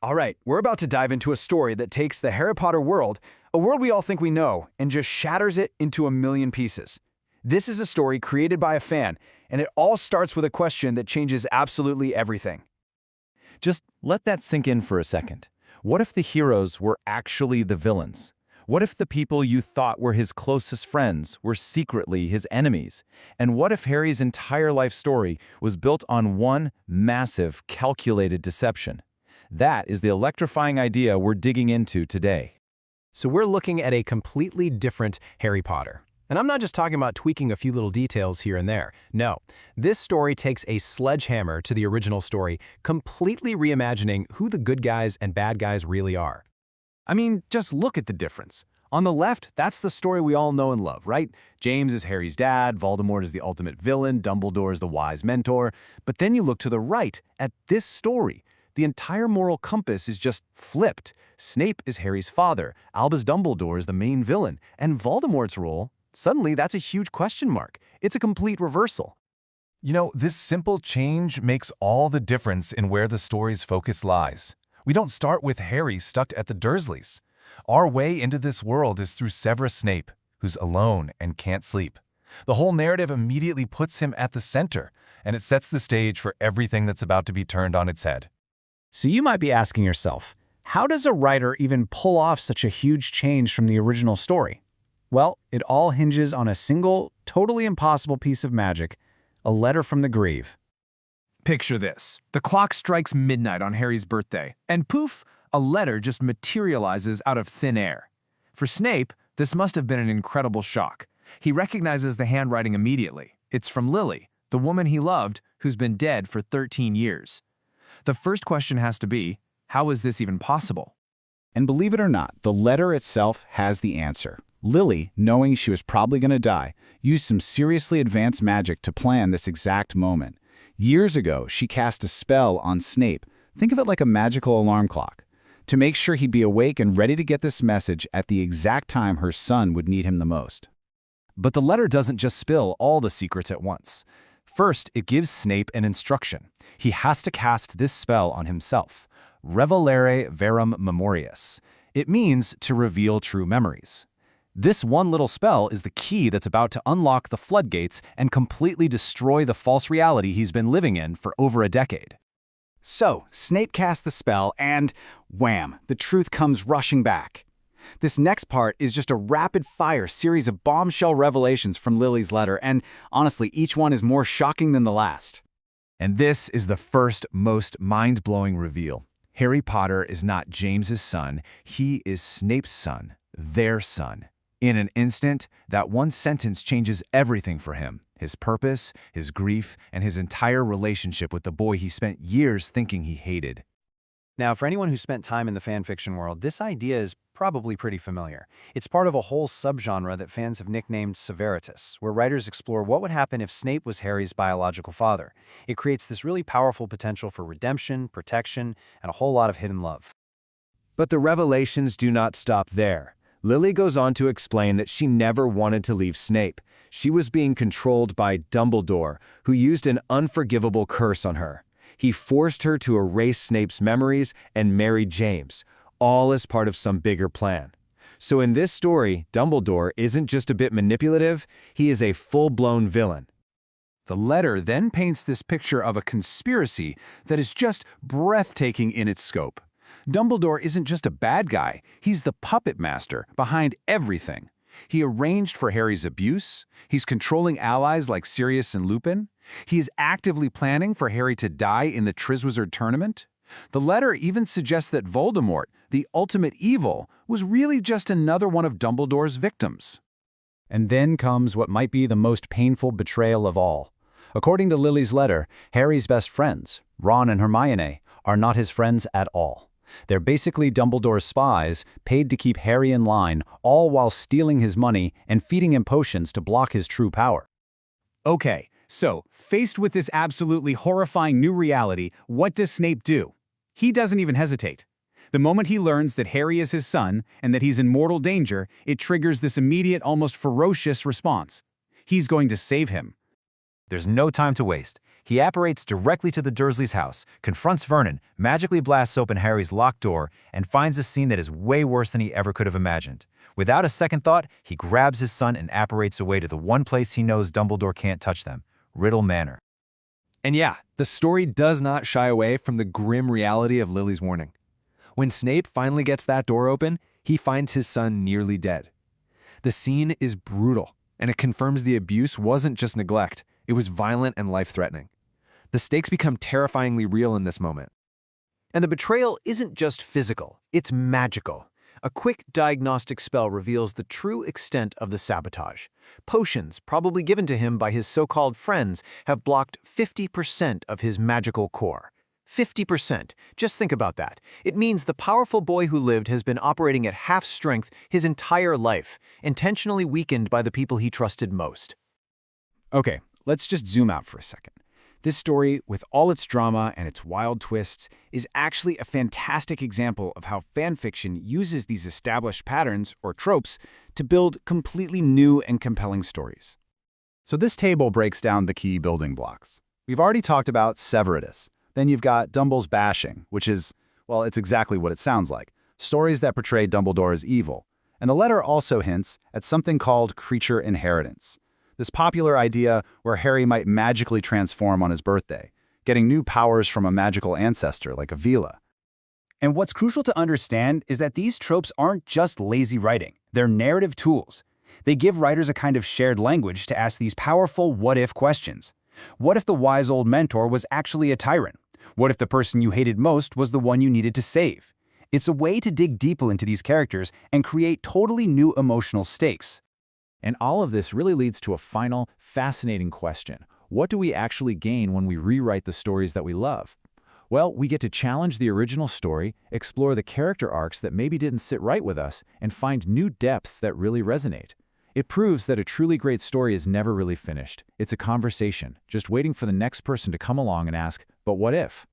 All right, we're about to dive into a story that takes the Harry Potter world, a world we all think we know, and just shatters it into a million pieces. This is a story created by a fan, and it all starts with a question that changes absolutely everything. Just let that sink in for a second. What if the heroes were actually the villains? What if the people you thought were his closest friends were secretly his enemies? And what if Harry's entire life story was built on one massive, calculated deception? That is the electrifying idea we're digging into today. So we're looking at a completely different Harry Potter. And I'm not just talking about tweaking a few little details here and there. No, this story takes a sledgehammer to the original story, completely reimagining who the good guys and bad guys really are. I mean, just look at the difference. On the left, that's the story we all know and love, right? James is Harry's dad, Voldemort is the ultimate villain, Dumbledore is the wise mentor. But then you look to the right at this story. The entire moral compass is just flipped. Snape is Harry's father, Albus Dumbledore is the main villain, and Voldemort's role, suddenly that's a huge question mark. It's a complete reversal. You know, this simple change makes all the difference in where the story's focus lies. We don't start with Harry stuck at the Dursleys. Our way into this world is through Severus Snape, who's alone and can't sleep. The whole narrative immediately puts him at the center, and it sets the stage for everything that's about to be turned on its head. So you might be asking yourself, how does a writer even pull off such a huge change from the original story? Well, it all hinges on a single, totally impossible piece of magic, a letter from the grave. Picture this. The clock strikes midnight on Harry's birthday, and poof, a letter just materializes out of thin air. For Snape, this must have been an incredible shock. He recognizes the handwriting immediately. It's from Lily, the woman he loved, who's been dead for 13 years. The first question has to be, how is this even possible? And believe it or not, the letter itself has the answer. Lily, knowing she was probably going to die, used some seriously advanced magic to plan this exact moment. Years ago, she cast a spell on Snape. Think of it like a magical alarm clock, to make sure he'd be awake and ready to get this message at the exact time her son would need him the most. But the letter doesn't just spill all the secrets at once. First, it gives Snape an instruction. He has to cast this spell on himself, Revelare Verum Memorias. It means to reveal true memories. This one little spell is the key that's about to unlock the floodgates and completely destroy the false reality he's been living in for over a decade. So, Snape casts the spell and, wham, the truth comes rushing back. This next part is just a rapid-fire series of bombshell revelations from Lily's letter, and honestly, each one is more shocking than the last. And this is the first, most mind-blowing reveal. Harry Potter is not James's son, he is Snape's son, their son. In an instant, that one sentence changes everything for him. His purpose, his grief, and his entire relationship with the boy he spent years thinking he hated. Now, for anyone who spent time in the fanfiction world, this idea is probably pretty familiar. It's part of a whole subgenre that fans have nicknamed Severitas, where writers explore what would happen if Snape was Harry's biological father. It creates this really powerful potential for redemption, protection, and a whole lot of hidden love. But the revelations do not stop there. Lily goes on to explain that she never wanted to leave Snape. She was being controlled by Dumbledore, who used an unforgivable curse on her. He forced her to erase Snape's memories and marry James, all as part of some bigger plan. So in this story, Dumbledore isn't just a bit manipulative, he is a full-blown villain. The letter then paints this picture of a conspiracy that is just breathtaking in its scope. Dumbledore isn't just a bad guy, he's the puppet master behind everything. He arranged for Harry's abuse, he's controlling allies like Sirius and Lupin, he is actively planning for Harry to die in the Triwizard Tournament. The letter even suggests that Voldemort, the ultimate evil, was really just another one of Dumbledore's victims. And then comes what might be the most painful betrayal of all. According to Lily's letter, Harry's best friends, Ron and Hermione, are not his friends at all. They're basically Dumbledore's spies, paid to keep Harry in line, all while stealing his money and feeding him potions to block his true power. Okay, so, faced with this absolutely horrifying new reality, what does Snape do? He doesn't even hesitate. The moment he learns that Harry is his son and that he's in mortal danger, it triggers this immediate, almost ferocious response. He's going to save him. There's no time to waste. He apparates directly to the Dursleys' house, confronts Vernon, magically blasts open Harry's locked door, and finds a scene that is way worse than he ever could have imagined. Without a second thought, he grabs his son and apparates away to the one place he knows Dumbledore can't touch them, Riddle Manor. And yeah, the story does not shy away from the grim reality of Lily's warning. When Snape finally gets that door open, he finds his son nearly dead. The scene is brutal, and it confirms the abuse wasn't just neglect, it was violent and life-threatening. The stakes become terrifyingly real in this moment. And the betrayal isn't just physical, it's magical. A quick diagnostic spell reveals the true extent of the sabotage. Potions, probably given to him by his so-called friends, have blocked 50% of his magical core. 50%. Just think about that. It means the powerful boy who lived has been operating at half strength his entire life, intentionally weakened by the people he trusted most. Okay, let's just zoom out for a second. This story, with all its drama and its wild twists, is actually a fantastic example of how fanfiction uses these established patterns, or tropes, to build completely new and compelling stories. So this table breaks down the key building blocks. We've already talked about Severus. Then you've got Dumble's bashing, which is, well, it's exactly what it sounds like. Stories that portray Dumbledore as evil. And the letter also hints at something called creature inheritance. This popular idea where Harry might magically transform on his birthday, getting new powers from a magical ancestor like Avila. And what's crucial to understand is that these tropes aren't just lazy writing, they're narrative tools. They give writers a kind of shared language to ask these powerful what-if questions. What if the wise old mentor was actually a tyrant? What if the person you hated most was the one you needed to save? It's a way to dig deeper into these characters and create totally new emotional stakes. And all of this really leads to a final, fascinating question. What do we actually gain when we rewrite the stories that we love? Well, we get to challenge the original story, explore the character arcs that maybe didn't sit right with us, and find new depths that really resonate. It proves that a truly great story is never really finished. It's a conversation, just waiting for the next person to come along and ask, but what if?